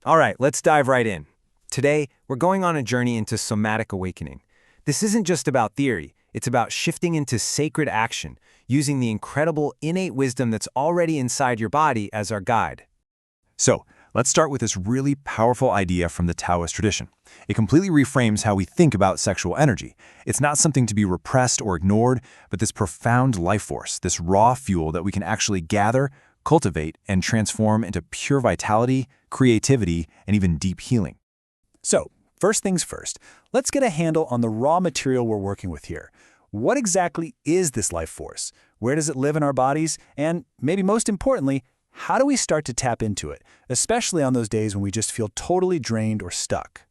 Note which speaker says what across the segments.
Speaker 1: All right, let's dive right in. Today, we're going on a journey into somatic awakening. This isn't just about theory, it's about shifting into sacred action, using the incredible innate wisdom that's already inside your body as our guide.
Speaker 2: So, let's start with this really powerful idea from the Taoist tradition. It completely reframes how we think about sexual energy. It's not something to be repressed or ignored, but this profound life force, this raw fuel that we can actually gather, cultivate, and transform into pure vitality, creativity, and even deep healing.
Speaker 3: So, first things first, let's get a handle on the raw material we're working with here. What exactly is this life force? Where does it live in our bodies? And maybe most importantly, how do we start to tap into it, especially on those days when we just feel totally drained or stuck?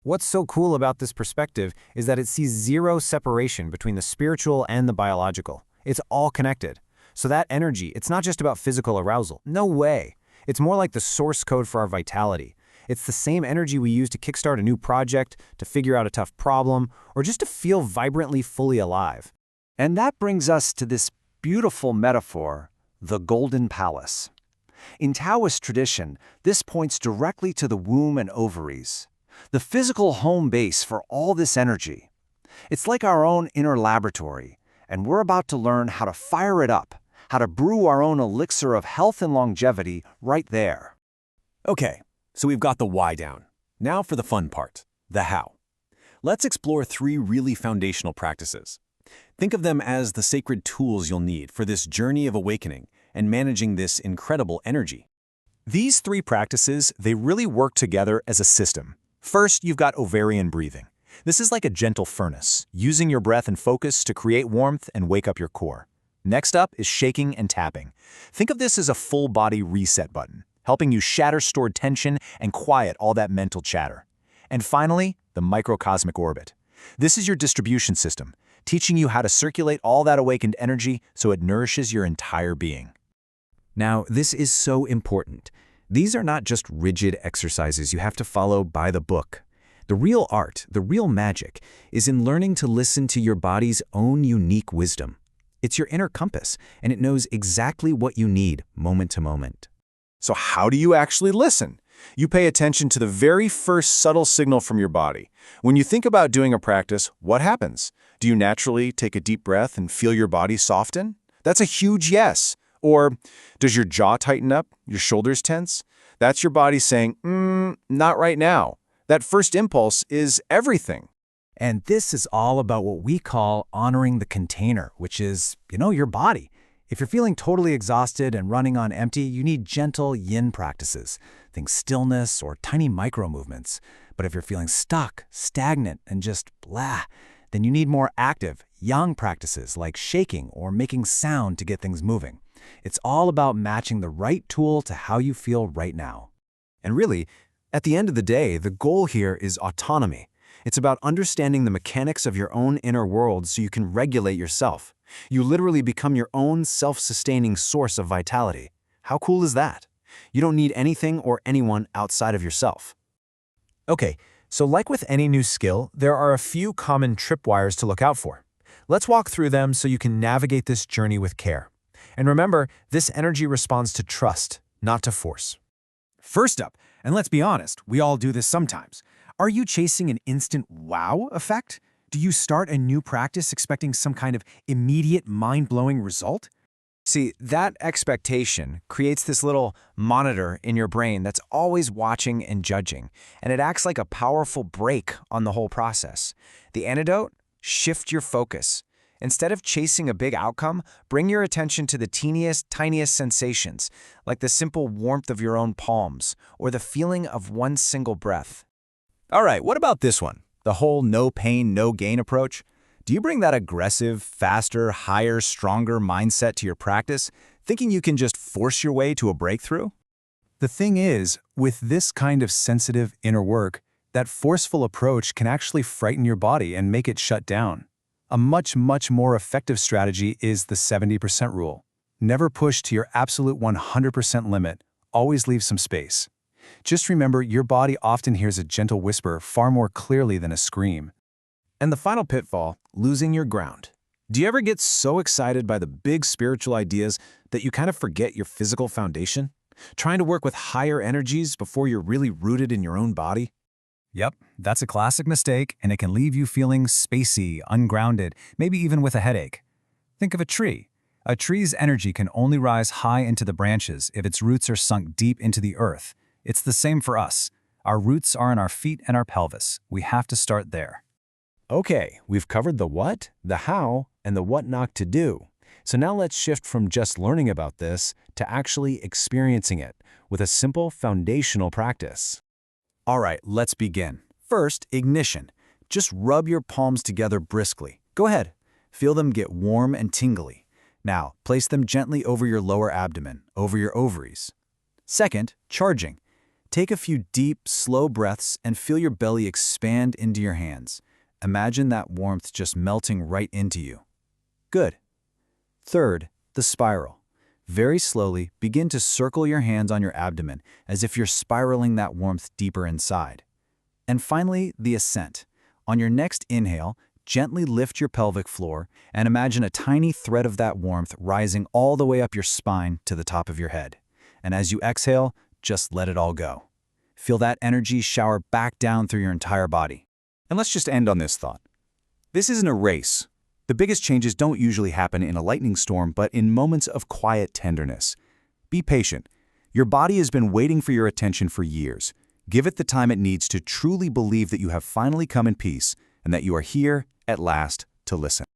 Speaker 1: What's so cool about this perspective is that it sees zero separation between the spiritual and the biological. It's all connected. So that energy, it's not just about physical arousal. No way. It's more like the source code for our vitality. It's the same energy we use to kickstart a new project, to figure out a tough problem, or just to feel vibrantly fully alive.
Speaker 4: And that brings us to this beautiful metaphor, the Golden Palace. In Taoist tradition, this points directly to the womb and ovaries, the physical home base for all this energy. It's like our own inner laboratory, and we're about to learn how to fire it up, how to brew our own elixir of health and longevity right there.
Speaker 3: Okay, so we've got the why down. Now for the fun part, the how. Let's explore 3 really foundational practices. Think of them as the sacred tools you'll need for this journey of awakening and managing this incredible energy. These 3 practices, they really work together as a system. First, you've got ovarian breathing. This is like a gentle furnace, using your breath and focus to create warmth and wake up your core. Next up is shaking and tapping. Think of this as a full-body reset button, helping you shatter stored tension and quiet all that mental chatter. And finally, the Microcosmic Orbit. This is your distribution system, teaching you how to circulate all that awakened energy so it nourishes your entire being.
Speaker 1: Now, this is so important. These are not just rigid exercises you have to follow by the book. The real art, the real magic, is in learning to listen to your body's own unique wisdom. It's your inner compass, and it knows exactly what you need moment to moment.
Speaker 2: So how do you actually listen? You pay attention to the very first subtle signal from your body. When you think about doing a practice, what happens? Do you naturally take a deep breath and feel your body soften? That's a huge yes. Or does your jaw tighten up, your shoulders tense? That's your body saying, not right now. That first impulse is everything.
Speaker 3: And this is all about what we call honoring the container, which is, your body. If you're feeling totally exhausted and running on empty, you need gentle yin practices. Think stillness or tiny micro movements. But if you're feeling stuck, stagnant, and just blah, then you need more active, yang practices like shaking or making sound to get things moving. It's all about matching the right tool to how you feel right now.
Speaker 1: And really, at the end of the day, the goal here is autonomy. It's about understanding the mechanics of your own inner world so you can regulate yourself. You literally become your own self-sustaining source of vitality. How cool is that? You don't need anything or anyone outside of yourself.
Speaker 3: Okay, so like with any new skill, there are a few common tripwires to look out for. Let's walk through them so you can navigate this journey with care. And remember, this energy responds to trust, not to force. First up, and let's be honest, we all do this sometimes. Are you chasing an instant wow effect? Do you start a new practice expecting some kind of immediate mind-blowing result?
Speaker 1: See, that expectation creates this little monitor in your brain that's always watching and judging, and it acts like a powerful brake on the whole process. The antidote? Shift your focus. Instead of chasing a big outcome, bring your attention to the teeniest, tiniest sensations, like the simple warmth of your own palms or the feeling of one single breath.
Speaker 3: All right, what about this one? The whole no pain, no gain approach? Do you bring that aggressive, faster, higher, stronger mindset to your practice, thinking you can just force your way to a breakthrough? The thing is, with this kind of sensitive inner work, that forceful approach can actually frighten your body and make it shut down. A much more effective strategy is the 70% rule. Never push to your absolute 100% limit. Always leave some space. Just remember, your body often hears a gentle whisper far more clearly than a scream.
Speaker 1: And the final pitfall, losing your ground. Do you ever get so excited by the big spiritual ideas that you kind of forget your physical foundation?
Speaker 2: Trying to work with higher energies before you're really rooted in your own body?
Speaker 1: Yep, that's a classic mistake, and it can leave you feeling spacey, ungrounded, maybe even with a headache. Think of a tree. A tree's energy can only rise high into the branches if its roots are sunk deep into the earth. It's the same for us. Our roots are in our feet and our pelvis. We have to start there.
Speaker 2: Okay, we've covered the what, the how, and the what not to do. So now let's shift from just learning about this to actually experiencing it with a simple foundational practice.
Speaker 1: All right, let's begin. First, ignition. Just rub your palms together briskly. Go ahead. Feel them get warm and tingly. Now, place them gently over your lower abdomen, over your ovaries. Second, charging. Take a few deep, slow breaths and feel your belly expand into your hands. Imagine that warmth just melting right into you. Good. Third, the spiral. Very slowly, begin to circle your hands on your abdomen as if you're spiraling that warmth deeper inside. And finally, the ascent. On your next inhale, gently lift your pelvic floor and imagine a tiny thread of that warmth rising all the way up your spine to the top of your head. And as you exhale, just let it all go. Feel that energy shower back down through your entire body.
Speaker 2: And let's just end on this thought. This isn't a race. The biggest changes don't usually happen in a lightning storm, but in moments of quiet tenderness. Be patient. Your body has been waiting for your attention for years. Give it the time it needs to truly believe that you have finally come in peace and that you are here, at last, to listen.